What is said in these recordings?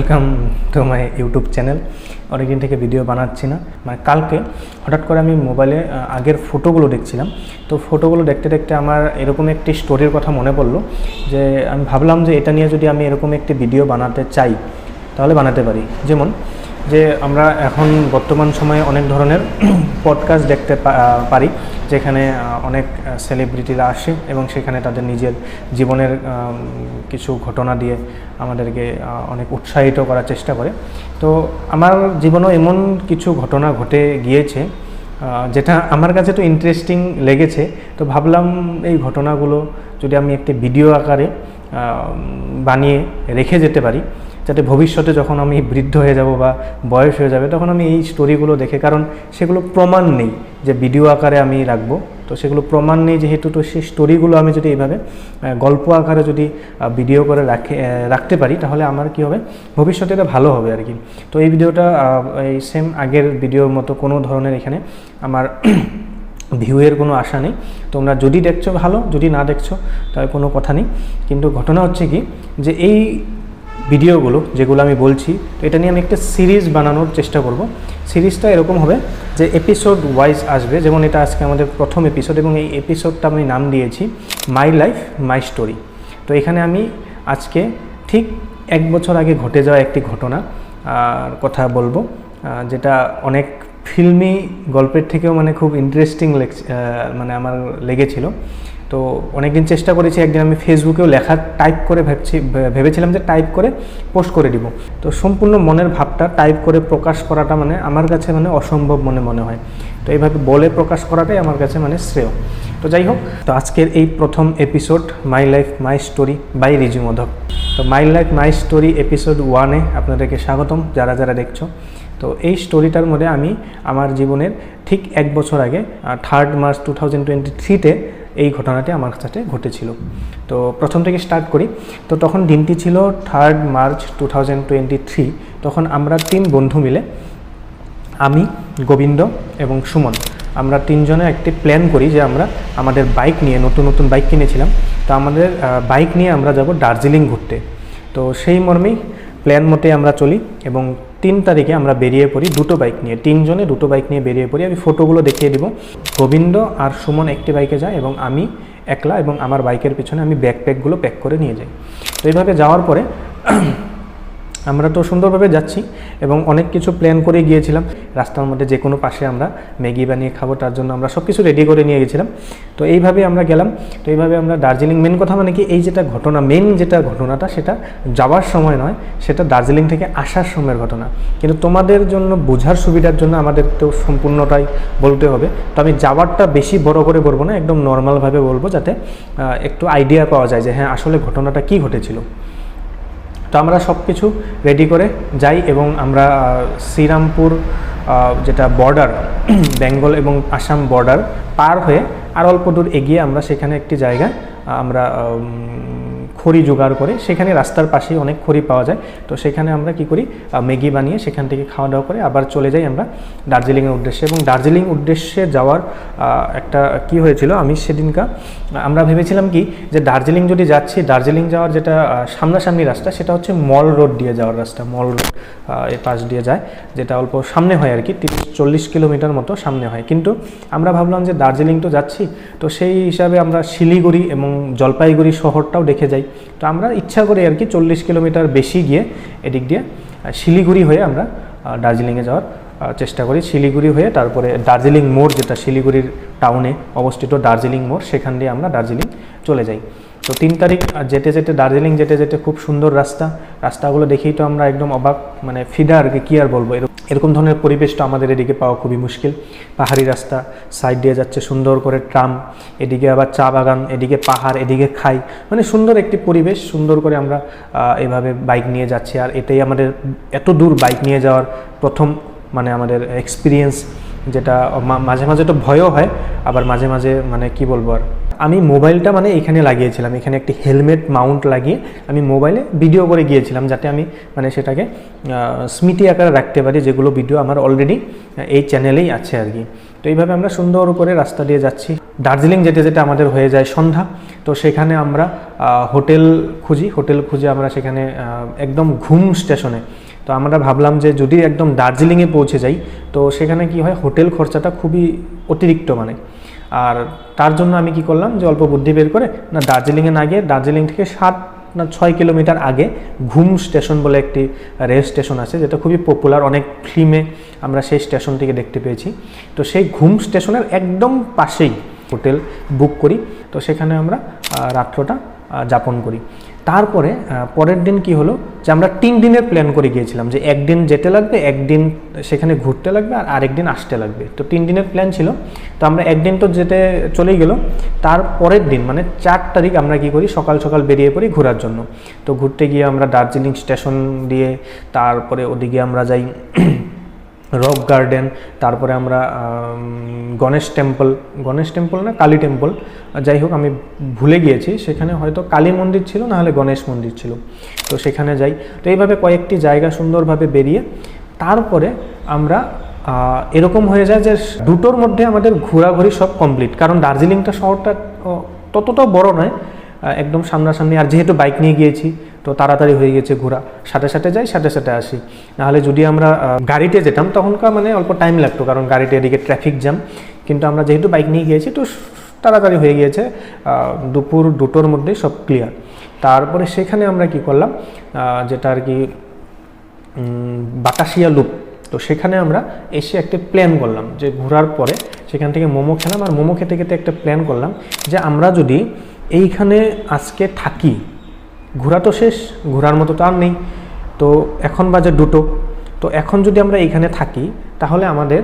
Welcome to my YouTube channel. অনেকদিন থেকে video বানাচ্ছি না, মানে কালকে হঠাৎ করে আমি মোবাইলে আগের ফটোগুলো দেখছিলাম। তো ফটোগুলো দেখতে দেখতে আমার এরকম একটি স্টোরির কথা মনে পড়লো, যে আমি ভাবলাম যে এটা নিয়ে যদি আমি এরকম একটি ভিডিও বানাতে চাই তাহলে বানাতে পারি। যেমন যে আমরা এখন বর্তমান সময়ে অনেক ধরনের পডকাস্ট দেখতে পারি, যেখানে অনেক সেলিব্রিটিরা আসে এবং সেখানে তাদের নিজের জীবনের কিছু ঘটনা দিয়ে আমাদেরকে অনেক উৎসাহিত করার চেষ্টা করে। তো আমার জীবনেও এমন কিছু ঘটনা ঘটে গিয়েছে যেটা আমার কাছে তো ইন্টারেস্টিং লেগেছে। তো ভাবলাম এই ঘটনাগুলো যদি আমি একটি ভিডিও আকারে বানিয়ে রেখে যেতে পারি, যাতে ভবিষ্যতে যখন আমি বৃদ্ধ হয়ে যাব বা বয়স হয়ে যাবে তখন আমি এই স্টোরিগুলো দেখে, কারণ সেগুলো প্রমাণ নেই যে ভিডিও আকারে আমি রাখবো, তো সেগুলো প্রমাণ নেই যেহেতু, তো সেই স্টোরিগুলো আমি যদি এইভাবে গল্প আকারে যদি ভিডিও করে রাখতে পারি তাহলে আমার কি হবে, ভবিষ্যতে এটা ভালো হবে আর কি। তো এই ভিডিওটা এই সেম আগের ভিডিওর মতো কোনো ধরনের এখানে আমার ভিউয়ের কোনো আশা নেই। তোমরা যদি দেখছো ভালো, যদি না দেখছো তাহলে কোনো কথা নেই। কিন্তু ঘটনা হচ্ছে কি, যে এই ভিডিওগুলো যেগুলো আমি বলছি, তো এটা নিয়ে আমি একটা সিরিজ বানানোর চেষ্টা করব। সিরিজটা এরকম হবে যে এপিসোড ওয়াইজ আসবে, যেমন এটা আজকে আমাদের প্রথম এপিসোড এবং এই এপিসোডটা আমি নাম দিয়েছি মাই লাইফ মাই স্টোরি। তো এখানে আমি আজকে ঠিক 1 বছর আগে ঘটে যাওয়া একটি ঘটনা কথা বলবো, যেটা অনেক ফিল্মি গল্পের থেকেও মানে খুব ইন্টারেস্টিং মানে আমার লেগেছিল। তো অনেকদিন চেষ্টা করেছি, একদিন আমি ফেসবুকেও লেখা টাইপ করে ভেবেছিলাম যে টাইপ করে পোস্ট করে দিব। তো সম্পূর্ণ মনের ভাবটা টাইপ করে প্রকাশ করাটা মানে আমার কাছে মানে অসম্ভব মনে হয়। তো এইভাবে বলে প্রকাশ করাটাই আমার কাছে মানে শ্রেয়। তো যাই হোক, তো আজকের এই প্রথম episode my life my story by Riju মধক। তো my life my story episode 1-এ আপনাদেরকে স্বাগতম যারা যারা দেখছো। তো এই স্টোরিটার মধ্যে আমি আমার জীবনের ঠিক 1 বছর আগে 3 মার্চ 2023-তে এই ঘটনাটি আমার সাথে ঘটেছিল। তো প্রথম থেকে স্টার্ট করি। তো তখন দিনটি ছিল 3 মার্চ 2023। তখন আমরা 3 বন্ধু মিলে, আমি, গোবিন্দ এবং সুমন, আমরা 3 জনে একটি প্ল্যান করি যে আমরা আমাদের বাইক নিয়ে, নতুন বাইক কিনেছিলাম, তো আমাদের বাইক নিয়ে আমরা যাব দার্জিলিং ঘুরতে। তো সেই মর্মেই প্ল্যান মতে আমরা চলি এবং 3 তারিখে আমরা বেরিয়ে পড়ি 2টো বাইক নিয়ে, 3 জনে 2টো বাইক নিয়ে বেরিয়ে পড়ি। আমি ফটোগুলো দেখিয়ে দিব। গোবিন্দ আর সুমন একটি বাইকে যায় এবং আমি একলা, এবং আমার বাইকের পিছনে আমি ব্যাকপ্যাকগুলো প্যাক করে নিয়ে যাই। তো এইভাবে যাওয়ার পরে আমরা তো সুন্দরভাবে যাচ্ছি এবং অনেক কিছু প্ল্যান করে গিয়েছিলাম। রাস্তার মধ্যে যে কোনো পাশে আমরা ম্যাগি বানিয়ে খাবো, তার জন্য আমরা সব কিছু রেডি করে নিয়ে গেছিলাম। তো এইভাবে আমরা গেলাম। তো এইভাবে আমরা দার্জিলিং, মেন কথা মানে কি, এই যেটা ঘটনা, যেটা ঘটনাটা সেটা যাওয়ার সময় নয়, সেটা দার্জিলিং থেকে আসার সময়ের ঘটনা। কিন্তু তোমাদের জন্য বোঝার সুবিধার জন্য আমাদের তো সম্পূর্ণটাই বলতে হবে। তো আমি যাওয়ারটা বেশি বড় করে বলবো না, একদম নর্মালভাবে বলবো, যাতে একটু আইডিয়া পাওয়া যায় যে হ্যাঁ আসলে ঘটনাটা কী ঘটেছিল। তো আমরা সব কিছু রেডি করে যাই এবং আমরা শ্রীরামপুর, যেটা বর্ডার, বেঙ্গল এবং আসাম বর্ডার পার হয়ে আর অল্প দূর এগিয়ে আমরা সেখানে একটি জায়গায় আমরা খড়ি জোগাড় করে, সেখানে রাস্তার পাশেই অনেক খড়ি পাওয়া যায়। তো সেখানে আমরা কি করি, ম্যাগি বানিয়ে সেখান থেকে খাওয়া দাওয়া করে আবার চলে যাই আমরা দার্জিলিংয়ের উদ্দেশ্যে। এবং দার্জিলিং উদ্দেশ্যে যাওয়ার একটা কি হয়েছিল, আমি সেদিনকা আমরা ভেবেছিলাম কি, যে দার্জিলিং যদি যাচ্ছি, দার্জিলিং যাওয়ার যেটা সামনাসামনি রাস্তা সেটা হচ্ছে মল রোড দিয়ে যাওয়ার রাস্তা। মল রোড এর পাশ দিয়ে যায়, যেটা অল্প সামনে হয় আর কি, 30-40 কিলোমিটার মতো সামনে হয়। কিন্তু আমরা ভাবলাম যে দার্জিলিং তো যাচ্ছি, তো সেই হিসাবে আমরা শিলিগুড়ি এবং জলপাইগুড়ি শহরটাও দেখে যাই। তো আমরা ইচ্ছা করে আর কি 40 কিলোমিটার বেশি গিয়ে এদিক দিয়ে শিলিগুড়ি হয়ে আমরা দার্জিলিংয়ে যাওয়ার চেষ্টা করি। শিলিগুড়ি হয়ে তারপরে দার্জিলিং মোড়, যেটা শিলিগুড়ির টাউনে অবস্থিত দার্জিলিং মোড়, সেখান দিয়ে আমরা দার্জিলিং চলে যাই। তো 3 তারিখ যেতে দার্জিলিং যেতে খুব সুন্দর রাস্তাগুলো দেখেই তো আমরা একদম অবাক, মানে ফিদা আর কি আর বলবো। এরকম ধরনের পরিবেশটা আমাদের এদিকে পাওয়া খুবই মুশকিল। পাহাড়ি রাস্তা, সাইড দিয়ে যাচ্ছে সুন্দর করে ট্রাম, এদিকে আবার চা বাগান, এদিকে পাহাড়, এদিকে খাই, মানে সুন্দর একটি পরিবেশ। সুন্দর করে আমরা এভাবে বাইক নিয়ে যাচ্ছি। আর এটাই আমাদের এত দূর বাইক নিয়ে যাওয়ার প্রথম মানে আমাদের এক্সপিরিয়েন্স, যেটা মাঝে মাঝে তো ভয়ও হয়, আবার মাঝে মাঝে মানে কি বলবো আর আমি মোবাইলটা মানে এখানে লাগিয়েছিলাম, এখানে একটি হেলমেট মাউন্ট লাগিয়ে আমি মোবাইলে ভিডিও করে গিয়েছিলাম, যাতে আমি মানে সেটাকে স্মৃতি আকারে রাখতে পারি, যেগুলো ভিডিও আমার অলরেডি এই চ্যানেলেই আছে আর কি। তো এইভাবে আমরা সুন্দর করে রাস্তা দিয়ে যাচ্ছি। দার্জিলিং যেতে যেতে আমাদের হয়ে যায় সন্ধ্যা। তো সেখানে আমরা হোটেল খুঁজে আমরা সেখানে একদম ঘুম স্টেশনে। তো আমরা ভাবলাম যে যদি একদম দার্জিলিংয়ে পৌঁছে যাই তো সেখানে কি হয়, হোটেল খরচাটা খুবই অতিরিক্ত মানে। আর তার জন্য আমি কি করলাম যে অল্প বুদ্ধি বের করে না, দার্জিলিংয়ে না গিয়ে দার্জিলিং থেকে 7-6 কিলোমিটার আগে ঘুম স্টেশন বলে একটি রেল স্টেশন আছে, যেটা খুবই পপুলার, অনেক ফিল্মে আমরা সেই স্টেশনটিকে দেখতে পেয়েছি। তো সেই ঘুম স্টেশনের একদম পাশেই হোটেল বুক করি। তো সেখানে আমরা রাত্রটা যাপন করি। তারপরে পরের দিন কি হলো যে আমরা 3 দিনের প্ল্যান করে গিয়েছিলাম, যে একদিন যেতে লাগবে, একদিন সেখানে ঘুরতে লাগবে, আর আরেকদিন আসতে লাগবে। তো 3 দিনের প্ল্যান ছিল। তো আমরা একদিন তো যেতে চলেই গেল, তার পরের দিন মানে 4 তারিখ আমরা কি করি, সকাল সকাল বেরিয়ে পড়ি ঘোরার জন্য। তো ঘুরতে গিয়ে আমরা দার্জিলিং স্টেশন দিয়ে তারপরে ওদিকে আমরা যাই রক গার্ডেন, তারপরে আমরা গণেশ টেম্পল না কালী টেম্পল, যাই হোক আমি ভুলে গিয়েছি, সেখানে হয়তো কালী মন্দির ছিল, না হলে গণেশ মন্দির ছিল। তো সেখানে যাই। তো এইভাবে কয়েকটি জায়গা সুন্দরভাবে বেরিয়ে তারপরে আমরা এরকম হয়ে যায় যে 2টোর মধ্যে আমাদের ঘোরাঘুরি সব কমপ্লিট। কারণ দার্জিলিংটা শহরটা ততটাও বড় নয়, একদম সামনাসামনি। আর যেহেতু বাইক নিয়ে গিয়েছি তো তাড়াতাড়ি হয়ে গেছে ঘোরা, সাথে সাথে যাই সাথে সাথে আসি। নাহলে যদি আমরা গাড়িতে যেতাম তখনকার মানে অল্প টাইম লাগতো, কারণ গাড়িতে এদিকে ট্রাফিক জ্যাম। কিন্তু আমরা যেহেতু বাইক নিয়ে গিয়েছি তো তাড়াতাড়ি হয়ে গিয়েছে, দুপুর 2টোর মধ্যে সব ক্লিয়ার। তারপরে সেখানে আমরা কি করলাম, যেটা আর কি বাতাসিয়া লুপ। তো সেখানে আমরা এসে একটা প্ল্যান করলাম যে ঘোরার পরে সেখান থেকে মোমো খেলাম, আর মোমো খেতে খেতে একটা প্ল্যান করলাম যে আমরা যদি এইখানে আজকে থাকি, ঘোরা তো শেষ, ঘোরার মতো তো আর নেই। তো এখন বাজে 2টো। তো এখন যদি আমরা এইখানে থাকি তাহলে আমাদের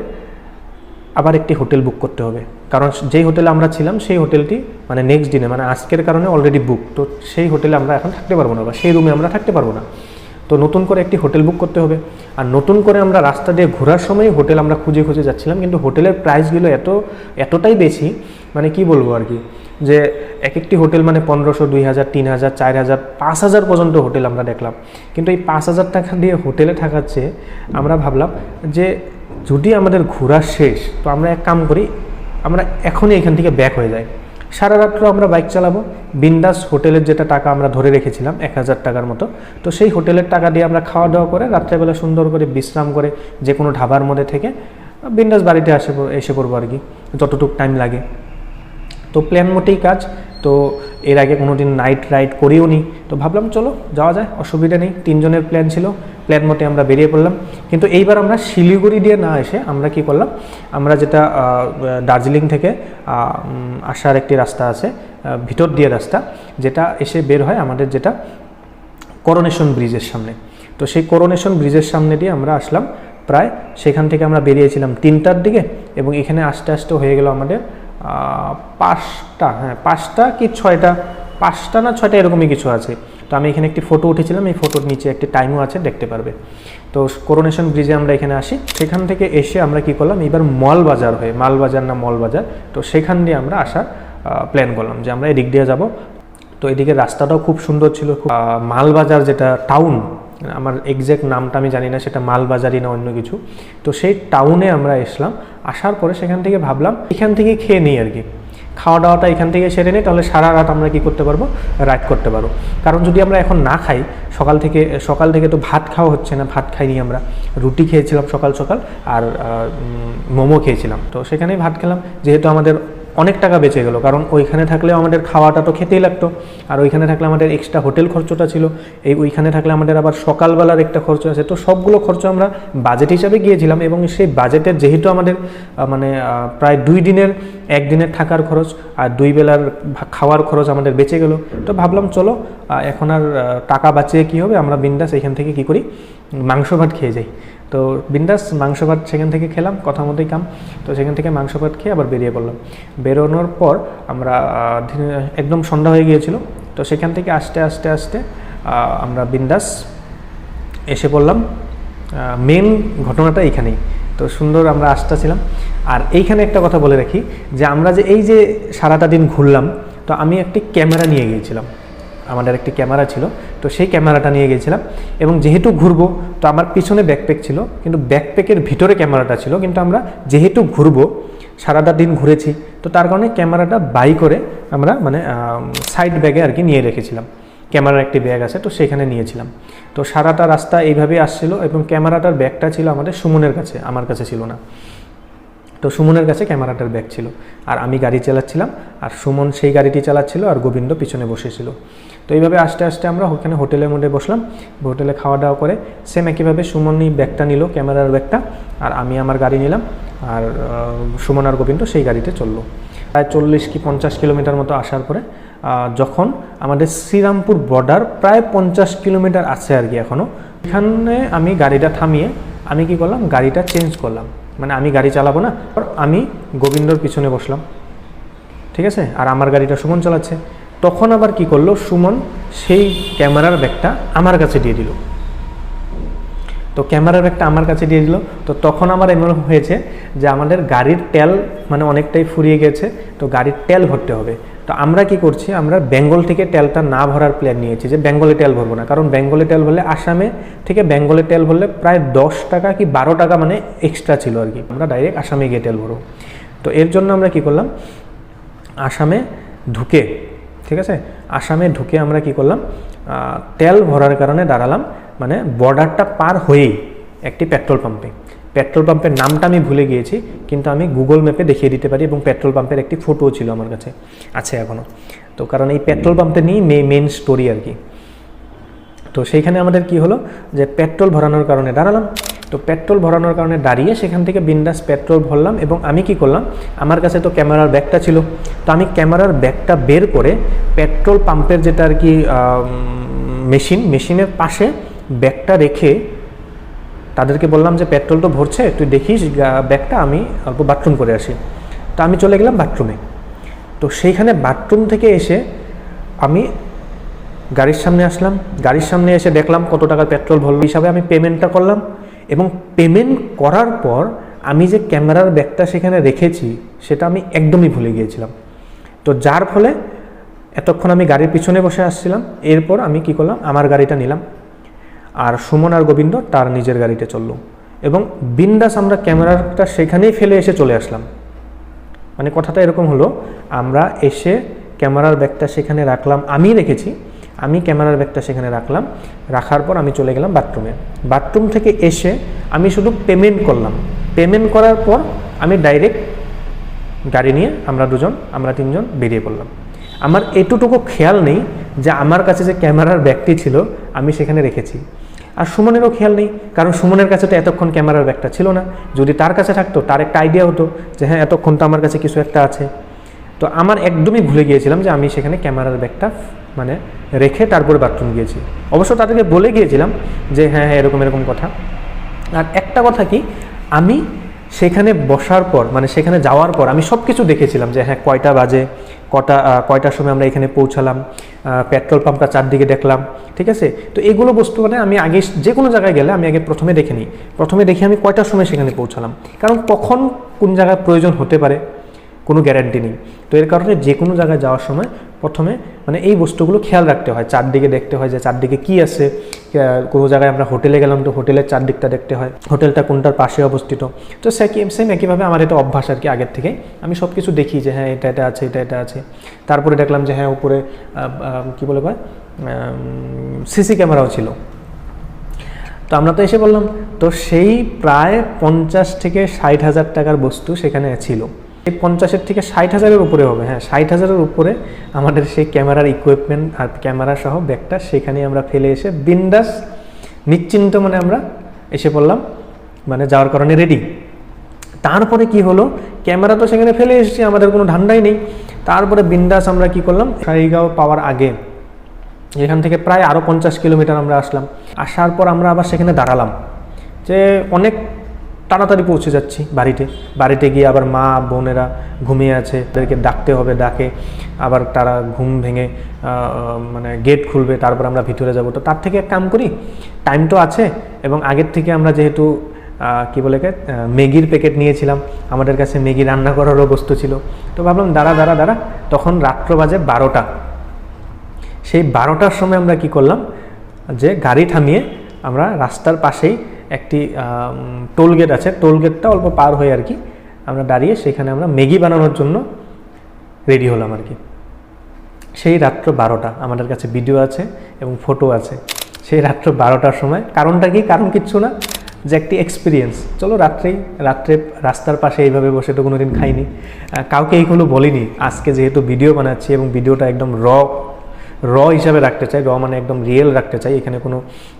আবার একটি হোটেল বুক করতে হবে, কারণ যেই হোটেলে আমরা ছিলাম সেই হোটেলটি মানে নেক্সট দিনে মানে আজকের কারণে অলরেডি বুক। তো সেই হোটেলে আমরা এখন থাকতে পারবো না, বা সেই রুমে আমরা থাকতে পারবো না। তো নতুন করে একটি হোটেল বুক করতে হবে। আর নতুন করে আমরা রাস্তা দিয়ে ঘোরার সময় হোটেল আমরা খুঁজে খুঁজে যাচ্ছিলাম, কিন্তু হোটেলের প্রাইসগুলো এতটাই বেশি, মানে কি বলবো আর কি, যে এক একটি হোটেল মানে 1500, 2000, 3000, 4000, 5000 পর্যন্ত হোটেল আমরা দেখলাম। কিন্তু এই 5000 টাকা দিয়ে হোটেলে থাকার চেয়ে আমরা ভাবলাম যে যদি আমাদের ঘোরা শেষ তো আমরা এক কাম করি, আমরা এখনই এখান থেকে ব্যাক হয়ে যাই। সারা রাত্র আমরা বাইক চালাবো, বিন্দাস হোটেলের যেটা টাকা আমরা ধরে রেখেছিলাম 1000 টাকার মতো, তো সেই হোটেলের টাকা দিয়ে আমরা খাওয়া দাওয়া করে রাত্রেবেলা সুন্দর করে বিশ্রাম করে যে কোনো ধাবার মধ্যে থেকে বিন্দাস বাড়িতে এসে পড়বো আর কি, যতটুকু টাইম লাগে। তো প্ল্যান মতেই কাজ। তো এর আগে কোনো দিন নাইট রাইড করিও নি, তো ভাবলাম চলো যাওয়া যায়, অসুবিধা নেই। 3 জনের প্ল্যান ছিল, প্ল্যান মতে আমরা বেরিয়ে পড়লাম। কিন্তু এইবার আমরা শিলিগুড়ি দিয়ে না এসে আমরা কি করলাম, আমরা যেটা দার্জিলিং থেকে আসার একটি রাস্তা আছে, ভিতর দিয়ে রাস্তা, যেটা এসে বের হয় আমাদের যেটা করোনেশন ব্রিজের সামনে। তো সেই করোনেশন ব্রিজের সামনে দিয়ে আমরা আসলাম প্রায়, সেখান থেকে আমরা বেরিয়েছিলাম 3টার দিকে, এবং এখানে আস্তে আস্তে হয়ে গেল আমাদের 5টা, হ্যাঁ 5টা কি 6টা, 5টা না 6টা এরকমই কিছু আছে। তো আমি এখানে একটি ফটো উঠেছিলাম, এই ফটোর নিচে একটি টাইমও আছে, দেখতে পারবে। তো করোনেশন ব্রিজে আমরা এখানে আসি, সেখান থেকে এসে আমরা কি করলাম, এবার মলবাজার হয়ে, মলবাজার, তো সেখান দিয়ে আমরা আসার প্ল্যান করলাম যে আমরা এদিক দিয়ে যাব। তো এদিকে রাস্তাটাও খুব সুন্দর ছিল। মালবাজার যেটা টাউন, আমার এক্স্যাক্ট নামটা আমি জানি না, সেটা মালবাজারই না অন্য কিছু। তো সেই টাউনে আমরা আসার পরে সেখান থেকে ভাবলাম এখান থেকে খেয়ে নিই আর কি, খাওয়া দাওয়াটা এখান থেকে সেরে নিই, তাহলে সারা রাত আমরা কি করতে পারবো, রাইড করতে পারবো। কারণ যদি আমরা এখন না খাই, সকাল থেকে তো ভাত খাওয়া হচ্ছে না, ভাত খাইনি আমরা, রুটি খেয়েছিলাম সকাল আর মোমো খেয়েছিলাম। তো সেখানেই ভাত খেলাম, যেহেতু আমাদের অনেক টাকা বেঁচে গেল, কারণ ওইখানে থাকলেও আমাদের খাওয়াটা তো খেতেই লাগতো, আর ওইখানে থাকলে আমাদের এক্সট্রা হোটেল খরচটা ছিল, ওইখানে থাকলে আমাদের আবার সকালবেলার একটা খরচ আছে। তো সবগুলো খরচ আমরা বাজেট হিসাবে গিয়েছিলাম, এবং সেই বাজেটের যেহেতু আমাদের মানে প্রায় 2 দিনের, 1 দিনের থাকার খরচ আর 2 বেলার খাওয়ার খরচ আমাদের বেঁচে গেল। তো ভাবলাম চলো এখন আর টাকা বাঁচিয়ে কী হবে, আমরা বিন্দাস এখান থেকে কি করি, মাংস ভাত খেয়ে যাই। তো বিন্দাস মাংস ভাত সেখান থেকে খেলাম, কথা মতোই কাম। তো সেখান থেকে মাংস ভাত খেয়ে আবার বেরিয়ে পড়লাম। বেরোনোর পর আমরা একদম সন্ধ্যা হয়ে গিয়েছিল। তো সেখান থেকে আস্তে আস্তে আমরা বিন্দাস এসে পড়লাম। মেন ঘটনাটা এখানেই তো সুন্দর আমরা আসতেছিলাম। আর এইখানে একটা কথা বলে রাখি যে আমরা যে এই যে সারাটা দিন ঘুরলাম, তো আমি একটি ক্যামেরা নিয়ে গিয়েছিলাম, আমাদের একটি ক্যামেরা ছিল, তো সেই ক্যামেরাটা নিয়ে গিয়েছিলাম। এবং যেহেতু ঘুরবো তো আমার পিছনে ব্যাকপ্যাক ছিল, কিন্তু ব্যাকপ্যাকের ভিতরে ক্যামেরাটা ছিল, কিন্তু আমরা যেহেতু ঘুরবো সারাটা দিন ঘুরেছি, তো তার কারণে ক্যামেরাটা বাই করে আমরা মানে সাইড ব্যাগে আর কি নিয়ে রেখেছিলাম। ক্যামেরার একটি ব্যাগ আছে, তো সেখানে নিয়েছিলাম। তো সারাটা রাস্তা এইভাবেই আসছিল, এবং ক্যামেরাটার ব্যাগটা ছিল আমাদের সুমনের কাছে, আমার কাছে ছিল না। তো সুমনের কাছে ক্যামেরাটার ব্যাগ ছিল, আর আমি গাড়ি চালাচ্ছিলাম, আর সুমন সেই গাড়িটি চালাচ্ছিল, আর গোবিন্দ পিছনে বসেছিল। তো এইভাবে আস্তে আস্তে আমরা ওখানে হোটেলের মধ্যে বসলাম, হোটেলে খাওয়া দাওয়া করে সেম একইভাবে সুমনই ব্যাগটা নিল, ক্যামেরার ব্যাগটা, আর আমি আমার গাড়ি নিলাম, আর সুমন আর গোবিন্দ সেই গাড়িতে চললো। প্রায় 40 কি 50 কিলোমিটার মতো আসার পরে যখন আমাদের শ্রীরামপুর বর্ডার প্রায় 50 কিলোমিটার আছে আর কি এখনও, এখানে আমি গাড়িটা থামিয়ে আমি কি করলাম, গাড়িটা চেঞ্জ করলাম, মানে আমি গাড়ি চালাবো না, আমি গোবিন্দর পিছনে বসলাম, ঠিক আছে, আর আমার গাড়িটা সুমন চালাচ্ছে। তখন আবার কি করলো, সুমন সেই ক্যামেরার ব্যাগটা আমার কাছে দিয়ে দিল। তো ক্যামেরার ব্যাগটা আমার কাছে দিয়ে দিল, তো তখন আমার এমন হয়েছে যে আমাদের গাড়ির তেল মানে অনেকটাই ফুরিয়ে গেছে, তো গাড়ির তেল ভরতে হবে। তো আমরা কি করছি, আমরা বেঙ্গল থেকে তেলটা না ভরার প্ল্যান নিয়েছি, যে বেঙ্গলে তেল ভরবো না, কারণ বেঙ্গলে তেল ভরলে আসামে থেকে বেঙ্গলে তেল ভরলে প্রায় 10 টাকা কি 12 টাকা মানে এক্সট্রা ছিল আর কি, আমরা ডাইরেক্ট আসামে গিয়ে তেল ভরবো। তো এর জন্য আমরা কি করলাম, আসামে ঢুকে, ঠিক আছে, আসামে ঢুকে আমরা কি করলাম, তেল ভরার কারণে দাঁড়ালাম মানে বর্ডারটা পার হয়েই একটি পেট্রোল পাম্পে। পেট্রোল পাম্পের নামটা আমি ভুলে গিয়েছি, কিন্তু আমি গুগল ম্যাপে দেখিয়ে দিতে পারি, এবং পেট্রোল পাম্পের একটি ফটোও ছিল আমার কাছে, আছে এখনও। তো কারণ এই পেট্রোল পাম্পটা নিয়েই মেইন স্টোরি আর কি। তো সেইখানে আমাদের কি হলো, যে পেট্রোল ভরানোর কারণে দাঁড়ালাম। তো পেট্রোল ভরানোর কারণে দাঁড়িয়ে সেখান থেকে বিন্দাস পেট্রোল ভরলাম, এবং আমি কি করলাম, আমার কাছে তো ক্যামেরার ব্যাগটা ছিল, তো আমি ক্যামেরার ব্যাগটা বের করে পেট্রোল পাম্পের যেটা আর কি মেশিনের পাশে ব্যাগটা রেখে তাদেরকে বললাম যে পেট্রোল তো ভরছে, তুই দেখিস ব্যাগটা, আমি অল্প বাথরুম করে আসি। তো আমি চলে গেলাম বাথরুমে। তো সেইখানে বাথরুম থেকে এসে আমি গাড়ির সামনে আসলাম, গাড়ির সামনে এসে দেখলাম কত টাকার পেট্রোল ভরল হিসাবে আমি পেমেন্টটা করলাম, এবং পেমেন্ট করার পর আমি যে ক্যামেরার ব্যাগটা সেখানে রেখেছি সেটা আমি একদমই ভুলে গিয়েছিলাম। তো যার ফলে এতক্ষণ আমি গাড়ির পিছনে বসে আসছিলাম, এরপর আমি কি করলাম, আমার গাড়িটা নিলাম, আর সুমন আর গোবিন্দ তার নিজের গাড়িতে চললো, এবং বিন্দাস আমরা ক্যামেরাটা সেখানেই ফেলে এসে চলে আসলাম। মানে কথাটা এরকম হলো, আমরা এসে ক্যামেরার ব্যাগটা সেখানে রাখলাম, আমি রেখেছি, আমি ক্যামেরার ব্যাগটা সেখানে রাখলাম, রাখার পর আমি চলে গেলাম বাথরুমে। বাথরুম থেকে এসে আমি শুধু পেমেন্ট করলাম, পেমেন্ট করার পর আমি ডাইরেক্ট গাড়ি নিয়ে আমরা তিনজন বেরিয়ে পড়লাম। আমার এতটুকু খেয়াল নেই যে আমার কাছে যে ক্যামেরার ব্যাগটি ছিল আমি সেখানে রেখেছি, আর সুমনেরও খেয়াল নেই, কারণ সুমনের কাছে তো এতক্ষণ ক্যামেরার ব্যাগটা ছিল না। যদি তার কাছে থাকতো তার একটা আইডিয়া হতো যে হ্যাঁ এতক্ষণ তো আমার কাছে কিছু একটা আছে। তো আমার একদমই ভুলে গিয়েছিলাম যে আমি সেখানে ক্যামেরার ব্যাগটা মানে রেখে তারপরে বাথরুম গিয়েছি। অবশ্য তাদেরকে বলে গিয়েছিলাম যে হ্যাঁ এরকম কথা। আর একটা কথা কি, আমি সেখানে বসার পর মানে সেখানে যাওয়ার পর আমি সব কিছু দেখেছিলাম যে হ্যাঁ কয়টা বাজে, কয়টার সময় আমরা এখানে পৌঁছালাম, পেট্রোল পাম্পটা চারদিকে দেখলাম, ঠিক আছে। তো এগুলো বস্তু মানে আমি আগে যে কোনো জায়গায় গেলে আমি আগে প্রথমে দেখে নিই, প্রথমে দেখি আমি কয়টার সময় সেখানে পৌঁছালাম, কারণ কখন কোন জায়গায় প্রয়োজন হতে পারে কোনো গ্যারান্টি নেই। তো এর কারণে যে কোনো জায়গায় যাওয়ার সময় প্রথমে মানে এই বস্তুগুলো খেয়াল রাখতে হয়, চারদিকে দেখতে হয় যে চারদিকে কি আছে। কোনো জায়গায় আমরা হোটেলে গেলাম তো হোটেলের চারদিকটা দেখতে হয়, হোটেলটা কোনটার পাশে অবস্থিত। তো সেম একইভাবে আমার এটা অভ্যাস আর কি, আগের থেকে আমি সব কিছু দেখি যে হ্যাঁ এটা আছে, এটা আছে। তারপরে দেখলাম যে হ্যাঁ উপরে কী বলে কয় সিসি ক্যামেরাও ছিল। তো আমরা তো এসে বললাম, তো সেই প্রায় 50 থেকে 60,000 টাকার বস্তু সেখানে ছিল। এই 50-এর থেকে 60,000-এর উপরে হবে, হ্যাঁ 60,000-এর উপরে আমাদের সেই ক্যামেরার ইকুইপমেন্ট আর ক্যামেরা সহ ব্যাগটা সেখানে আমরা ফেলে এসে বিন্দাস নিশ্চিন্ত মানে আমরা এসে পড়লাম, মানে যাওয়ার কারণে রেডি। তারপরে কি হলো, ক্যামেরা তো সেখানে ফেলে এসেছি, আমাদের কোনো ধান্দাই নেই। তারপরে বিন্দাস আমরা কি করলাম, সারিগাঁও পাওয়ার আগে এখান থেকে প্রায় আরও 50 কিলোমিটার আমরা আসলাম। আসার পর আমরা আবার সেখানে দাঁড়ালাম যে অনেক তাড়াতাড়ি পৌঁছে যাচ্ছি বাড়িতে গিয়ে আবার মা বোনেরা ঘুমিয়ে আছে, তাদেরকে ডাকতে হবে, ডাকে আবার তারা ঘুম ভেঙে মানে গেট খুলবে, তারপর আমরা ভিতরে যাব। তো তার থেকে এক কাম করি, টাইম তো আছে এবং আগের থেকে আমরা যেহেতু কী বলে ম্যাগির প্যাকেট নিয়েছিলাম, আমাদের কাছে ম্যাগি রান্না করারও বস্তু ছিল। তো ভাবলাম দাঁড়া, তখন রাত্র বাজে 12টা। সেই 12টার সময় আমরা কি করলাম, যে গাড়ি থামিয়ে আমরা রাস্তার পাশেই একটি টোল গেট আছে, টোল গেটটা অল্প পার হয়ে আর কি আমরা দাঁড়িয়ে সেখানে আমরা ম্যাগি বানানোর জন্য রেডি হলাম আর কি। সেই রাত্র 12টা, আমাদের কাছে ভিডিও আছে এবং ফটো আছে। সেই রাত্র 12টার সময়, কারণটা কি? কারণ কিচ্ছু না, যে একটি এক্সপিরিয়েন্স। চলো রাত্রে রাস্তার পাশে এইভাবে বসে তো কোনোদিন খাইনি, কাউকে এইগুলো বলিনি। আজকে যেহেতু ভিডিও বানাচ্ছি এবং ভিডিওটা একদম র হিসাবে রাখতে চাই, মানে একদম রিয়েল রাখতে চাই, এখানে কোনো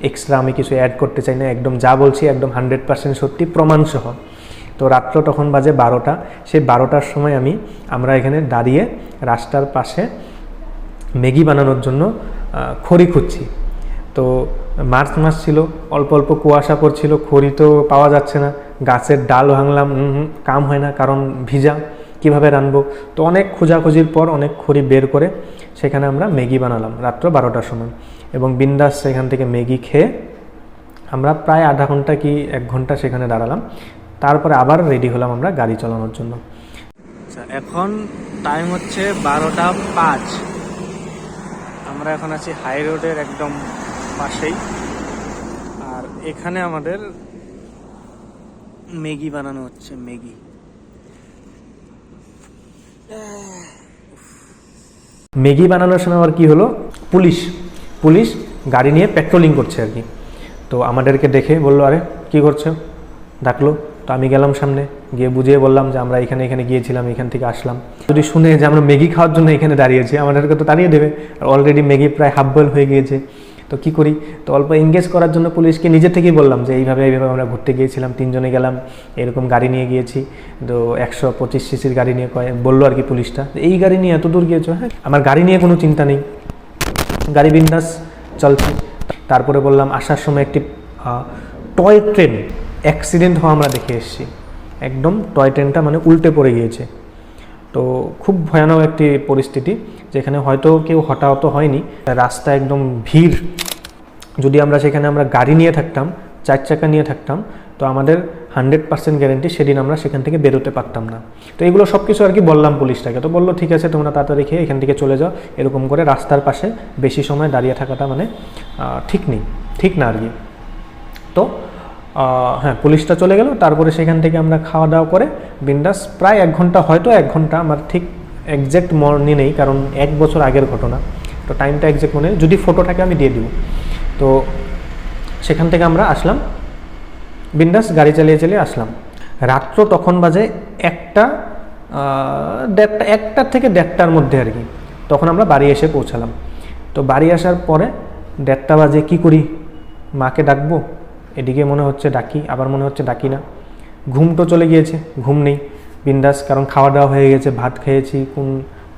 এক্সট্রা আমি কিছু অ্যাড করতে চাই না, একদম যা বলছি একদম 100% সত্যি, প্রমাণসহ। তো রাত্র তখন বাজে 12টা। সেই 12টার সময় আমরা এখানে দাঁড়িয়ে রাস্তার পাশে ম্যাগি বানানোর জন্য খড়ি খুঁজছি। তো মার্চ মাস ছিল, অল্প অল্প কুয়াশা পড়ছিল, খড়ি তো পাওয়া যাচ্ছে না, গাছের ডাল ভাঙলাম, কাম হয় না, কারণ ভিজা, কিভাবে রানবো। তো অনেক খোঁজাখুঁজির পর অনেক খড়ি বের করে সেখানে আমরা ম্যাগি বানালাম রাত্র 12টার সময়, এবং বিন্দাস সেখান থেকে ম্যাগি খেয়ে আমরা প্রায় আধা ঘন্টা কি 1 ঘন্টা সেখানে দাঁড়ালাম। তারপরে আবার রেডি হলাম আমরা গাড়ি চালানোর জন্য। আচ্ছা, এখন টাইম হচ্ছে 12টা 5। আমরা এখন আছি হাই রোডের একদম পাশেই, আর এখানে আমাদের ম্যাগি বানানো হচ্ছে। ম্যাগি বানানোর সময় আবার কি হলো, পুলিশ গাড়ি নিয়ে পেট্রোলিং করছে আর কি। তো আমাদেরকে দেখে বললো, আরে কি করছো, ডাকলো। তো আমি গেলাম সামনে, গিয়ে বুঝিয়ে বললাম যে আমরা এখানে গিয়েছিলাম, এখান থেকে আসলাম। যদি শুনে যে আমরা ম্যাগি খাওয়ার জন্য এখানে দাঁড়িয়েছি, আমাদেরকে তো তাড়িয়ে দেবে, আর অলরেডি ম্যাগি প্রায় হাফ বয়েল হয়ে গিয়েছে। তো কি করি, তো অল্প এঙ্গেজ করার জন্য পুলিশকে নিজে থেকেই বললাম যে এইভাবে আমরা ঘুরতে গিয়েছিলাম, 3 জনে গেলাম, এরকম গাড়ি নিয়ে গিয়েছি। তো 125 সিসির গাড়ি নিয়ে বললো আর কি পুলিশটা, এই গাড়ি নিয়ে এত দূর গিয়েছো? হ্যাঁ, আমার গাড়ি নিয়ে কোনো চিন্তা নেই, গাড়ি বিন্দাস চলছে। তারপরে বললাম, আসার সময় একটি টয় ট্রেন অ্যাক্সিডেন্ট হওয়া আমরা দেখে এসেছি, একদম টয় ট্রেনটা মানে উল্টে পড়ে গিয়েছে। তো খুব ভয়ানক একটি পরিস্থিতি, যেখানে হয়তো কেউ হতাহত হয়নি, রাস্তা একদম ভিড়। যদি সেখানে আমরা গাড়ি নিয়ে থাকতাম, 4 চাকা নিয়ে থাকতাম, তো আমাদের 100% গ্যারেন্টি সেদিন আমরা সেখান থেকে বেরোতে পারতাম না। তো এগুলো সব কিছু আর কি বললাম পুলিশটাকে। তো বললো, ঠিক আছে, তোমরা তাড়াতাড়ি খেয়ে এখান থেকে চলে যাও। এরকম করে রাস্তার পাশে বেশি সময় দাঁড়িয়ে থাকাটা মানে ঠিক না আর কি। তো হ্যাঁ, পুলিশটা চলে গেল। তারপরে সেখান থেকে আমরা খাওয়া দাওয়া করে বিন্দাস প্রায় 1 ঘন্টা, হয়তো 1 ঘন্টা, আমার ঠিক এক্স্যাক্ট মনে নেই, কারণ 1 বছর আগের ঘটনা, তো টাইমটা এক্স্যাক্ট মনে নেই। যদি ফটোটাকে আমি দিয়ে দিব। তো সেখান থেকে আমরা আসলাম, বিন্দাস গাড়ি চালিয়ে আসলাম। রাত্র তখন বাজে 1টা থেকে 1:30টার মধ্যে আর কি। তখন আমরা বাড়ি এসে পৌঁছালাম। তো বাড়ি আসার পরে 1:30টা বাজে কি করি, মাকে ডাকবো, এদিকে মনে হচ্ছে ডাকি, আবার মনে হচ্ছে ডাকি না। ঘুম তো চলে গিয়েছে, ঘুম নেই, বিন্দাস, কারণ খাওয়া দাওয়া হয়ে গেছে, ভাত খেয়েছি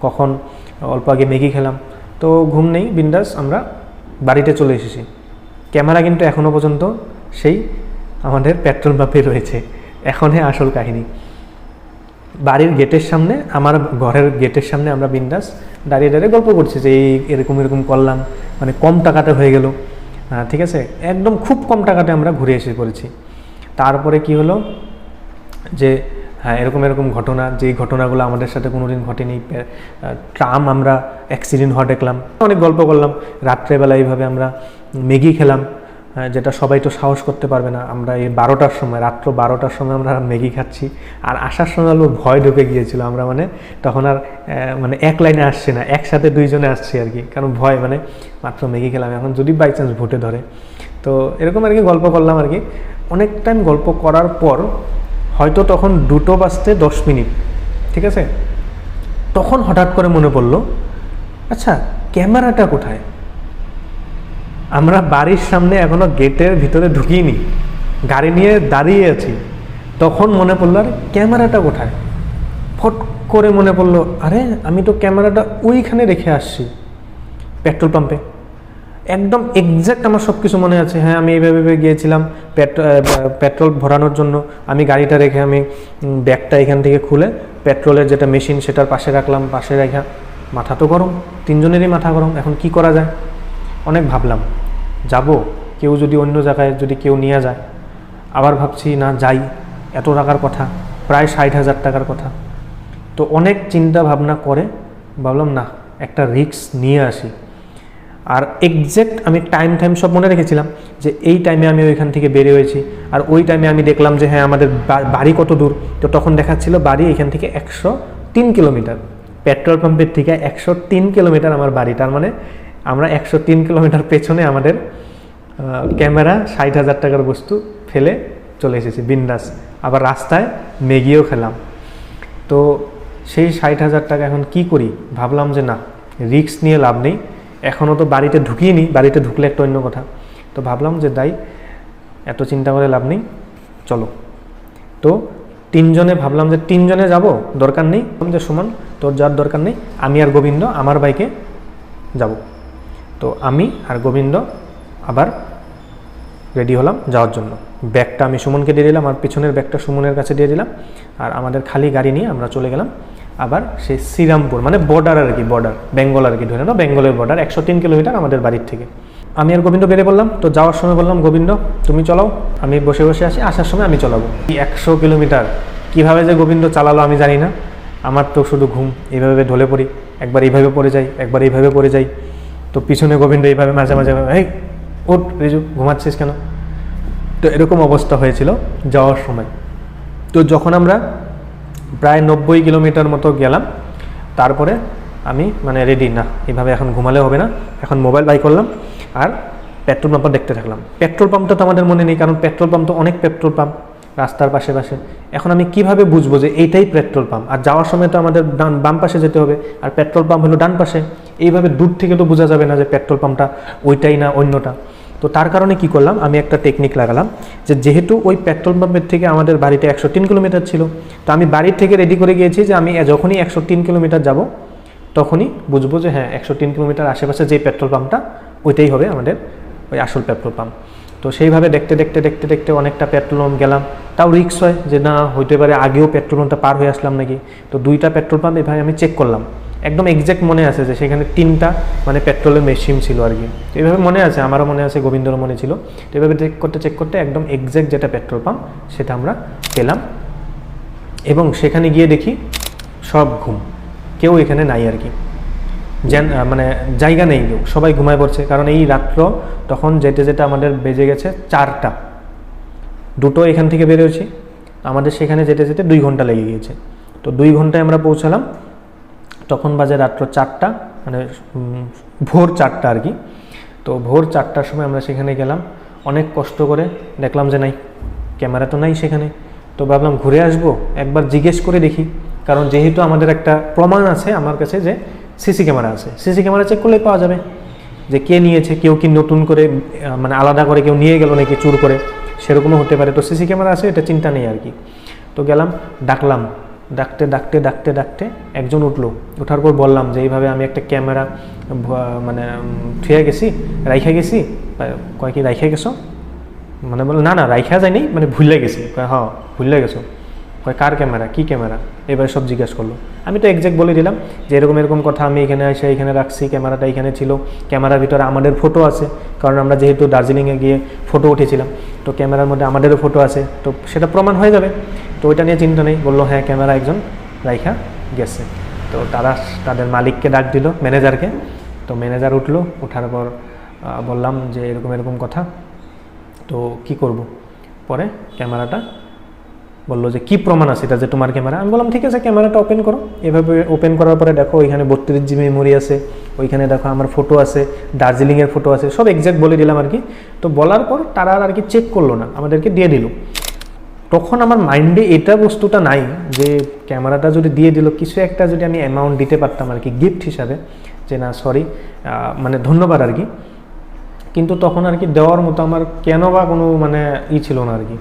কখন, অল্প আগে ম্যাগি খেলাম, তো ঘুম নেই, বিন্দাস আমরা বাড়িতে চলে এসেছি। ক্যামেরা কিন্তু এখনও পর্যন্ত সেই আমাদের পেট্রোল পাম্পে রয়েছে। এখনই আসল কাহিনী। বাড়ির গেটের সামনে, আমার ঘরের গেটের সামনে আমরা বিন্দাস দাঁড়িয়ে গল্প করছি যে এরকম করলাম, মানে কম টাকাতে হয়ে গেল, ঠিক আছে, একদম খুব কম টাকাতে আমরা ঘুরে এসে পড়েছি। তারপরে কি হলো যে হ্যাঁ, এরকম ঘটনা, যেই ঘটনাগুলো আমাদের সাথে কোনোদিন ঘটেনি। ট্রাম আমরা অ্যাক্সিডেন্ট হওয়া দেখলাম, অনেক গল্প করলাম। রাত্রেবেলা এইভাবে আমরা ম্যাগি খেলাম, যেটা সবাই তো সাহস করতে পারবে না। আমরা এই 12টার সময়, রাত্র 12টার সময় আমরা ম্যাগি খাচ্ছি। আর আসার সময় আলো ভয় ঢুকে গিয়েছিল, আমরা মানে তখন আর মানে এক লাইনে আসছে না, একসাথে 2 জনে আসছি আর কি, কারণ ভয়, মানে মাত্র ম্যাগি খেলাম, এখন যদি বাই চান্স ভোটে ধরে। তো এরকম আর কি গল্প করলাম আর কি। অনেক টাইম গল্প করার পর হয়তো তখন 2:10 ঠিক আছে, তখন হঠাৎ করে মনে পড়লো, আচ্ছা ক্যামেরাটা কোথায়? আমরা বাড়ির সামনে এখনো গেটের ভিতরে ঢুকিনি, গাড়ি নিয়ে দাঁড়িয়ে আছি। তখন মনে পড়লো, আরে ক্যামেরাটা কোথায়? ফট করে মনে পড়লো, আরে আমি তো ক্যামেরাটা ওইখানে রেখে আসছি পেট্রোল পাম্পে। একদম এক্স্যাক্ট আমার সব কিছু মনে আছে। হ্যাঁ, আমি এইভাবে গিয়েছিলাম পেট্রোল ভরানোর জন্য। আমি গাড়িটা রেখে আমি ব্যাগটা এখান থেকে খুলে পেট্রোলের যেটা মেশিন সেটার পাশে রাখলাম, পাশে রেখে মাথা তো গরম, 3 জনেরই মাথা গরম। এখন কি করা যায়? অনেক ভাবলাম, যাব, কেউ যদি অন্য জায়গায় যদি কেউ নিয়ে যায়, আবার ভাবছি না যাই, এত টাকার কথা, প্রায় 60,000 টাকার কথা। তো অনেক চিন্তা ভাবনা করে ভাবলাম না, একটা রিস্ক নিয়ে আসি। আর এক্স্যাক্ট আমি টাইম সব মনে রেখেছিলাম যে এই টাইমে আমি ওইখান থেকে বেরিয়ে হয়েছি, আর ওই টাইমে আমি দেখলাম যে হ্যাঁ আমাদের বাড়ি কত দূর। তো তখন দেখাচ্ছিল বাড়ি এখান থেকে 103 কিলোমিটার, পেট্রোল পাম্পের থেকে 103 কিলোমিটার আমার বাড়ি। তার মানে আমরা 103 কিলোমিটার পেছনে আমাদের ক্যামেরা 60,000 টাকার বস্তু ফেলে চলে এসেছি বিন্দাস। আবার রাস্তায় ম্যাগিও খেলাম। তো সেই 60,000 টাকা এখন কি করি, ভাবলাম যে না, রিস্ক নিয়ে লাভ নেই। এখনও তো বাড়িতে ঢুকিয়ে বাড়িতে ঢুকলে একটা অন্য কথা। তো ভাবলাম যে দাই, এত চিন্তা করে লাভ নেই, চলো। তো 3 জনে ভাবলাম যে 3 জনে যাব, দরকার নেই যে সুমন তোর যাওয়ার দরকার নেই, আমি আর গোবিন্দ আমার বাইকে যাব। তো আমি আর গোবিন্দ আবার রেডি হলাম যাওয়ার জন্য। ব্যাগটা আমি সুমনকে দিয়ে দিলাম, আর পিছনের ব্যাগটা সুমনের কাছে দিয়ে দিলাম। আর আমাদের খালি গাড়ি নিয়ে আমরা চলে গেলাম আবার সেই শ্রীরামপুর, মানে বর্ডার আর কি, বর্ডার বেঙ্গল আর কি, ধরে নাও বেঙ্গলের বর্ডার, 103 কিলোমিটার আমাদের বাড়ির থেকে। আমি আর গোবিন্দ বেরিয়ে পড়লাম। তো যাওয়ার সময় বললাম গোবিন্দ তুমি চলাও, আমি বসে বসে আসি, আসার সময় আমি চালাবো। 100 কিলোমিটার কীভাবে যে গোবিন্দ চালালো আমি জানি না। আমার তো শুধু ঘুম, এইভাবে ঢলে পড়ি, একবার এইভাবে পড়ে যাই, একবার এইভাবে পড়ে যাই। তো পিছনে গোবিন্দ এইভাবে মাঝে মাঝে, এই ওঠ রিজু, ঘুমাচ্ছিস কেন? তো এরকম অবস্থা হয়েছিল যাওয়ার সময়। তো যখন আমরা প্রায় 90 কিলোমিটার মতো গেলাম, তারপরে আমি মানে রেডি, না এভাবে এখন ঘুমালে হবে না, এখন মোবাইল বাই করলাম আর পেট্রোল পাম্পটা দেখতে থাকলাম। পেট্রোল পাম্পটা তো আমাদের মনে নেই, কারণ পেট্রোল পাম্প তো অনেক পেট্রোল পাম্প রাস্তার পাশে পাশে। এখন আমি কিভাবে বুঝবো যে এইটাই পেট্রোল পাম্প? আর যাওয়ার সময় তো আমাদের বাম পাশে যেতে হবে, আর পেট্রোল পাম্প হলো ডান পাশে। এইভাবে দূর থেকে তো বোঝা যাবে না যে পেট্রোল পাম্পটা ওইটাই না অন্যটা। তো তার কারণে কি করলাম, আমি একটা টেকনিক লাগালাম যে যেহেতু ওই পেট্রোল পাম্পের থেকে আমাদের বাড়িতে 103 কিলোমিটার ছিল, তো আমি বাড়ির থেকে রেডি করে গিয়েছি যে আমি যখনই 103 কিলোমিটার যাব তখনই বুঝবো যে হ্যাঁ 103 কিলোমিটার আশেপাশে যে পেট্রোল পাম্পটা ওইটাই হবে আমাদের ওই আসল পেট্রোল পাম্প। তো সেইভাবে দেখতে দেখতে দেখতে দেখতে অনেকটা পেট্রোল পাম্প গেলাম। তাও রিস্ক হয় যে না হইতে পারে আগেও পেট্রোল পাম্পটা পার হয়ে আসলাম নাকি। তো 2টা পেট্রোল পাম্প এভাবে আমি চেক করলাম, একদম এক্স্যাক্ট মনে আছে যে সেখানে 3টা মানে পেট্রোলের মেশিন ছিল আর কি। তো এইভাবে মনে আছে, আমারও মনে আছে, গোবিন্দরও মনে ছিল। তো এইভাবে চেক করতে একদম এক্স্যাক্ট যেটা পেট্রোল পাম্প সেটা আমরা পেলাম। এবং সেখানে গিয়ে দেখি সব ঘুম, কেউ এখানে নাই আর কি, মানে জায়গা নেই, কেউ, সবাই ঘুমায় পড়ছে। কারণ এই রাত্র তখন যেতে যেতে আমাদের বেজে গেছে 4টা। 2টো এখান থেকে বেরোয়েছি, আমাদের সেখানে যেতে যেতে 2 ঘন্টা লেগে গিয়েছে। তো 2 ঘন্টায় আমরা পৌঁছালাম, তখন বাজে রাত্র 4টা, মানে ভোর 4টা আর কি। তো ভোর 4টার সময় আমরা সেখানে গেলাম, অনেক কষ্ট করে দেখলাম যে নাই, ক্যামেরা তো নাই সেখানে। তো ভাবলাম ঘুরে আসবো, একবার জিজ্ঞেস করে দেখি, কারণ যেহেতু আমাদের একটা প্রমাণ আছে আমার কাছে যে সিসি ক্যামেরা আছে, সিসি ক্যামেরা চেক করলেই পাওয়া যাবে যে কে নিয়েছে, কেউ কি নতুন করে মানে আলাদা করে কেউ নিয়ে গেল নাকি চুর করে, সেরকমও হতে পারে। তো সিসি ক্যামেরা আছে, এটা চিন্তা নেই আর কি। তো গেলাম, ডাকলাম, ডাকতে ডাকতে ডাকতে ডাকতে একজন উঠলো। ওঠার পর বললাম যে এইভাবে আমি একটা ক্যামেরা মানে থুয়ে গেছি, রাইখা গেছি। কয় কি রাইখা গেছো? মানে বলে না না রাইখা যায়নি, মানে ভুলে গেছি। হ্যাঁ ভুলে গেছো। কয় কার ক্যামেরা, কী ক্যামেরা? এবার সব জিজ্ঞেস করলো। আমি তো এক্স্যাক্ট বলে দিলাম যে এরকম এরকম কথা, আমি এখানে এসে এখানে রাখছি, ক্যামেরাটা এখানে ছিল, ক্যামেরার ভিতরে আমাদের ফটো আছে, কারণ আমরা যেহেতু দার্জিলিংয়ে গিয়ে ফটো উঠেছিলাম, তো ক্যামেরার মধ্যে আমাদেরও ফটো আছে, তো সেটা প্রমাণ হয়ে যাবে। তো ওইটা নিয়ে চিন্তা নেই। বললো হ্যাঁ ক্যামেরা একজন রাইখা গেছে। তো তারা তাদের মালিককে ডাক দিল, ম্যানেজারকে। তো ম্যানেজার উঠলো, ওঠার পর বললাম যে এরকম এরকম কথা, তো কি করব? পরে ক্যামেরাটা বললো যে কি প্রমাণ আছে এটা যে তোমার ক্যামেরা? আমি বললাম ঠিক আছে ক্যামেরাটা ওপেন করো। এভাবে ওপেন করার পরে দেখো ওইখানে 32 GB মেমোরি আছে, ওইখানে দেখো আমার ফটো আছে, দার্জিলিংয়ের ফটো আছে, সব এক্স্যাক্ট বলে দিলাম আর কি। তো বলার পর তারা আর কি চেক করলো না, আমাদেরকে দিয়ে দিল। তখন আমার মাইন্ডে এটা বস্তুটা নাই যে ক্যামেরাটা যদি দিয়ে দিল, কিছু একটা যদি আমি অ্যামাউন্ট দিতে পারতাম আর কি গিফট হিসাবে, যে না সরি মানে ধন্যবাদ আর কি। কিন্তু তখন আর কি দেওয়ার মতো আমার কেন বা কোনো মানে ছিল না আর কি।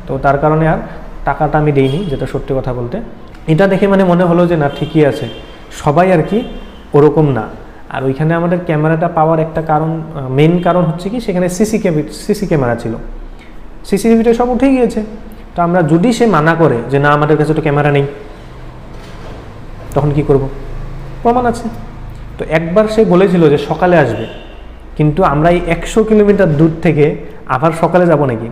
তো তার কারণে আর টাকাটা আমি দিইনি, যেটা সত্যি কথা বলতে। এটা দেখে মানে মনে হলো যে না ঠিকই আছে, সবাই আর কি ওরকম না। আর ওইখানে আমাদের ক্যামেরাটা পাওয়ার একটা কারণ, মেন কারণ হচ্ছে কি সেখানে সিসি ক্যামেরা ছিল, সিসিটিভিটা সব উঠে গিয়েছে। তো আমরা যদি সে মানা করে যে না আমাদের কাছে তো ক্যামেরা নেই, তখন কি করব? প্রমাণ আছে। তো একবার সে বলেছিল যে সকালে আসবে, কিন্তু আমরা এই 100 কিলোমিটার দূর থেকে আবার সকালে যাব নাকি?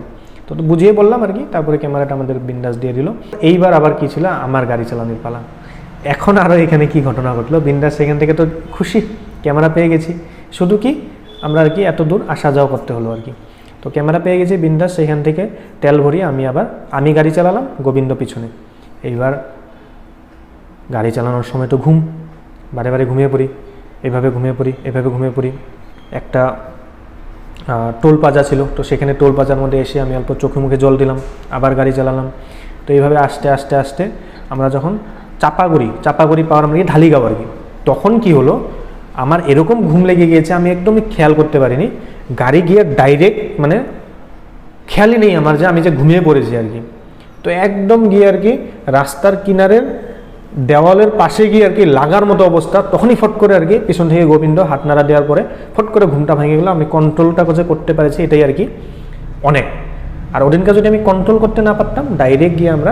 তো তো বুঝিয়ে বললাম আর কি, তারপরে ক্যামেরাটা আমাদের বিন্দাস দিয়ে দিল। এইবার আবার কি ছিল, আমার গাড়ি চালানোর পালা। এখন আরও এখানে কি ঘটনা ঘটলো, বিন্দাস সেখান থেকে তো খুশি, ক্যামেরা পেয়ে গেছি, শুধু কি আমরা আর কি এত দূর আসা যাওয়া করতে হলো আর কি। তো ক্যামেরা পেয়ে গেছি বিন্দাস, সেখান থেকে তেল ভরিয়ে আমি গাড়ি চালালাম, গোবিন্দ পিছনে। এইবার গাড়ি চালানোর সময় তো ঘুম, বারে বারে ঘুমিয়ে পড়ি, এভাবে ঘুমিয়ে পড়ি। একটা টোল প্লাজা ছিল, তো সেখানে টোল প্লাজার মধ্যে এসে আমি অল্প চোখে মুখে জল দিলাম, আবার গাড়ি চালালাম। তো এইভাবে আস্তে আস্তে আমরা যখন চাপাগুড়ি পাওয়ার আমরা ঢালিগাঁও আর কি, তখন কি হলো, আমার এরকম ঘুম লেগে গিয়েছে, আমি একদমই খেয়াল করতে পারিনি। গাড়ি গিয়ে ডাইরেক্ট মানে খেয়ালই নেই আমার যে আমি যে ঘুমিয়ে পড়েছি আর কি। তো একদম গিয়ে আর কি রাস্তার কিনারের দেওয়ালের পাশে গিয়ে আর কি লাগার মতো অবস্থা, তখনই ফট করে আর কি পিছন থেকে গোবিন্দ হাত নাড়া দেওয়ার পরে ফট করে ঘুমটা ভেঙে গেলো। আমি কন্ট্রোলটা করতে পেরেছি, এটাই আর কি অনেক। আর ওদিনকে যদি আমি কন্ট্রোল করতে না পারতাম, ডাইরেক্ট গিয়ে আমরা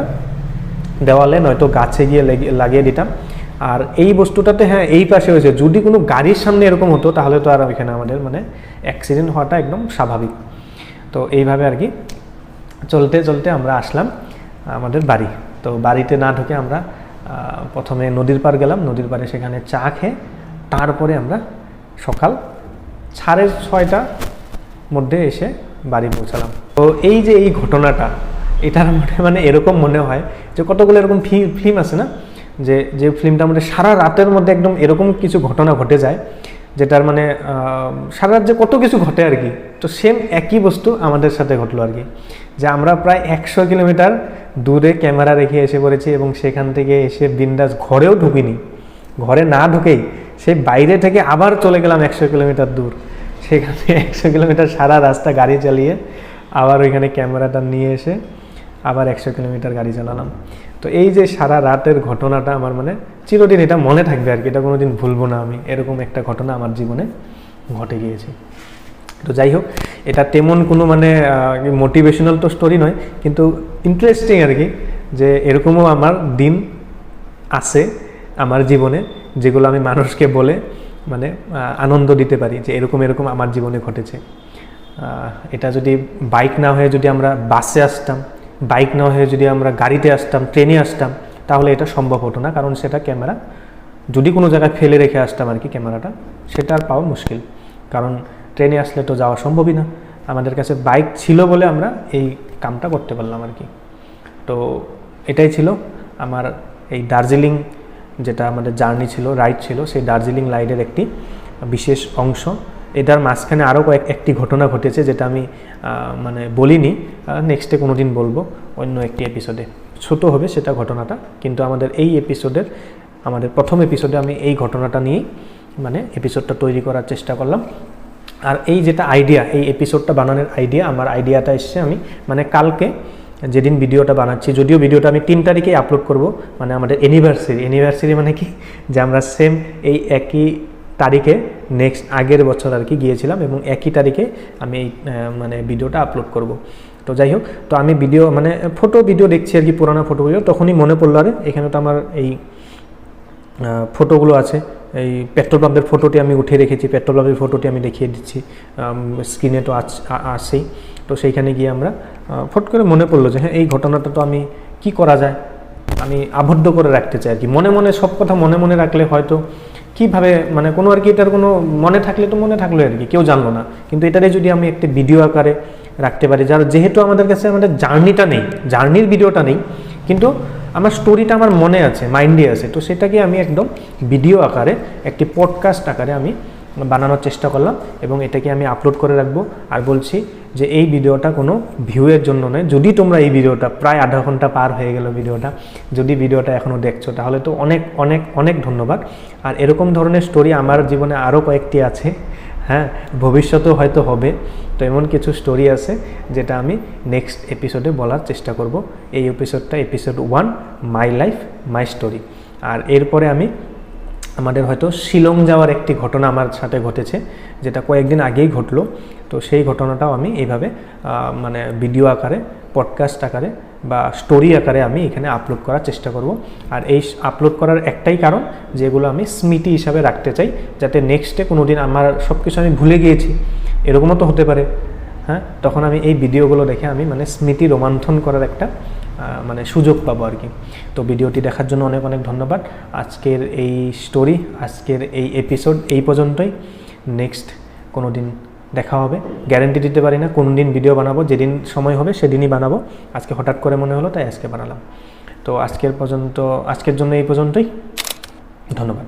দেওয়ালে নয়তো গাছে গিয়ে লাগিয়ে দিতাম। আর এই বস্তুটাতে হ্যাঁ এই পাশে হয়েছে, যদি কোনো গাড়ির সামনে এরকম হতো তাহলে তো আর এখানে আমাদের মানে অ্যাক্সিডেন্ট হওয়াটা একদম স্বাভাবিক। তো এইভাবে আর কি চলতে আমরা আসলাম আমাদের বাড়ি। তো বাড়িতে না ঢুকে আমরা প্রথমে নদীর পাড় গেলাম, নদীর পাড়ে সেখানে চা খেয়ে তারপরে আমরা সকাল 6:30টার মধ্যে এসে বাড়ি পৌঁছালাম। তো এই যে এই ঘটনাটা, এটার মানে এরকম মনে হয় যে কতগুলো এরকম ফিল্ম আছে না, যে ফিল্মটা আমাদের সারা রাতের মধ্যে একদম এরকম কিছু ঘটনা ঘটে যায়, যেটার মানে সারা রাত যে কত কিছু ঘটে আর কি। তো সেম একই বস্তু আমাদের সাথে ঘটলো আর কি, যে আমরা প্রায় 100 কিলোমিটার দূরে ক্যামেরা রেখে এসে পড়েছি এবং সেখান থেকে এসে বিন্দাস ঘরেও ঢুকিনি, ঘরে না ঢুকেই সেই বাইরে থেকে আবার চলে গেলাম 100 কিলোমিটার দূর, সেখানে 100 কিলোমিটার সারা রাস্তা গাড়ি চালিয়ে আবার ওইখানে ক্যামেরাটা নিয়ে এসে আবার 100 কিলোমিটার গাড়ি চালালাম। তো এই যে সারা রাতের ঘটনাটা আমার মানে চিরদিন এটা মনে থাকবে আর কি, এটা কোনোদিন ভুলবো না আমি, এরকম একটা ঘটনা আমার জীবনে ঘটে গিয়েছে। তো যাই হোক, এটা তেমন কোনো মানে মোটিভেশনাল তো স্টোরি নয়, কিন্তু ইন্টারেস্টিং আর কি, যে এরকমও আমার দিন আছে আমার জীবনে যেগুলো আমি মানুষকে বলে মানে আনন্দ দিতে পারি, যে এরকম আমার জীবনে ঘটেছে। এটা যদি বাইক না হয়ে যদি আমরা বাসে আসতাম, বাইক না হয়ে যদি আমরা গাড়িতে আসতাম, ট্রেনে আসতাম, তাহলে এটা সম্ভব হতো না, কারণ সেটা ক্যামেরা যদি কোনো জায়গায় ফেলে রেখে আসতাম আর কি ক্যামেরাটা, সেটা আর পাওয়া মুশকিল, কারণ ট্রেনে আসলে তো যাওয়া সম্ভবই না। আমাদের কাছে বাইক ছিল বলে আমরা এই কামটা করতে পারলাম আর কি। তো এটাই ছিল আমার এই দার্জিলিং, যেটা আমাদের জার্নি ছিল, রাইড ছিল, সেই দার্জিলিং রাইডের একটি বিশেষ অংশ। এটার মাঝখানে আরও একটি ঘটনা ঘটেছে, যেটা আমি মানে বলিনি, নেক্সটে কোনো দিন বলবো অন্য একটি এপিসোডে, ছোট হবে সেটা ঘটনাটা, কিন্তু আমাদের এই আমাদের প্রথম এপিসোডে আমি এই ঘটনাটা নিয়েই মানে এপিসোডটা তৈরি করার চেষ্টা করলাম। আর এই যেটা আইডিয়া, এই এপিসোডটা বানানোর আইডিয়া, আমার আইডিয়াটা এসছে আমি মানে কালকে যেদিন ভিডিওটা বানাচ্ছি, যদিও ভিডিওটা আমি 3 তারিখেই আপলোড করব, মানে আমাদের অ্যানিভার্সারি মানে কি, যে আমরা সেম এই একই তারিখে নেক্সট আগের বছর আর কি গিয়েছিলাম এবং একই তারিখে আমি এই মানে ভিডিওটা আপলোড করব। তো যাই হোক, তো আমি মানে ভিডিও দেখছি আর কি, পুরানো ফটোগুলো, তখনই মনে পড়লো আরে এখানে তো আমার এই ফটোগুলো আছে, এই পেট্রোল পাম্পের ফটোটি আমি উঠে রেখেছি, পেট্রোল পাম্পের ফটোটি আমি দেখিয়ে দিচ্ছি, স্ক্রিনে তো আসেই। তো সেইখানে গিয়ে আমরা ফট করে মনে পড়লো যে হ্যাঁ এই ঘটনাটা তো আমি কি করা যায়, আমি আবদ্ধ করে রাখতে চাই আর কি, মনে সব কথা মনে রাখলে হয়তো কীভাবে মানে কোনো আর কি এটার কোনো মনে থাকলে তো মনে থাকলো আর কি, কেউ জানলো না, কিন্তু এটারে যদি আমি একটা ভিডিও আকারে রাখতে পারি, যেহেতু আমাদের কাছে আমাদের জার্নির ভিডিওটা নেই, কিন্তু আমার স্টোরিটা আমার মনে আছে, মাইন্ডে আছে, তো সেটাকে আমি একদম ভিডিও আকারে একটি পডকাস্ট আকারে আমি বানানোর চেষ্টা করলাম এবং এটাকে আমি আপলোড করে রাখবো। আর বলছি যে এই ভিডিওটা কোনো ভিউয়ের জন্য নয়, যদি তোমরা এই ভিডিওটা প্রায় আধা ঘন্টা পার হয়ে গেল ভিডিওটা, যদি ভিডিওটা এখনও দেখছো তাহলে তো অনেক অনেক অনেক ধন্যবাদ। আর এরকম ধরনের স্টোরি আমার জীবনে আরও কয়েকটি আছে, হ্যাঁ ভবিষ্যতেও হয়তো হবে। তো এমন কিছু স্টোরি আছে যেটা আমি নেক্সট এপিসোডে বলার চেষ্টা করব। এই এপিসোডটা episode 1, my life my story. আর এরপরে আমি আমাদের হয়তো শিলং যাওয়ার একটি ঘটনা আমার সাথে ঘটেছে, যেটা কয়েকদিন আগেই ঘটলো। তো সেই ঘটনাটাও আমি এইভাবে মানে ভিডিও আকারে, পডকাস্ট আকারে বা স্টোরি আকারে আমি এখানে আপলোড করার চেষ্টা করব। আর এই আপলোড করার একটাই কারণ, যেগুলো আমি স্মৃতি হিসাবে রাখতে চাই, যাতে নেক্সটে কোনো দিন আমার সব কিছু আমি ভুলে গিয়েছি, এরকমও তো হতে পারে, হ্যাঁ, তখন আমি এই ভিডিওগুলো দেখে আমি মানে স্মৃতি রোমন্থন করার একটা মানে সুযোগ পাবো আর কি। তো ভিডিওটি দেখার জন্য অনেক অনেক ধন্যবাদ। আজকের এই স্টোরি, আজকের এই এপিসোড এই পর্যন্তই। নেক্সট কোনো দিন দেখা হবে, গ্যারেন্টি দিতে পারি না কোন দিন ভিডিও বানাবো, যেদিন সময় হবে সেদিনই বানাবো। আজকে হঠাৎ করে মনে হলো তাই আজকে বানালাম। তো আজকের জন্য এই পর্যন্তই, ধন্যবাদ।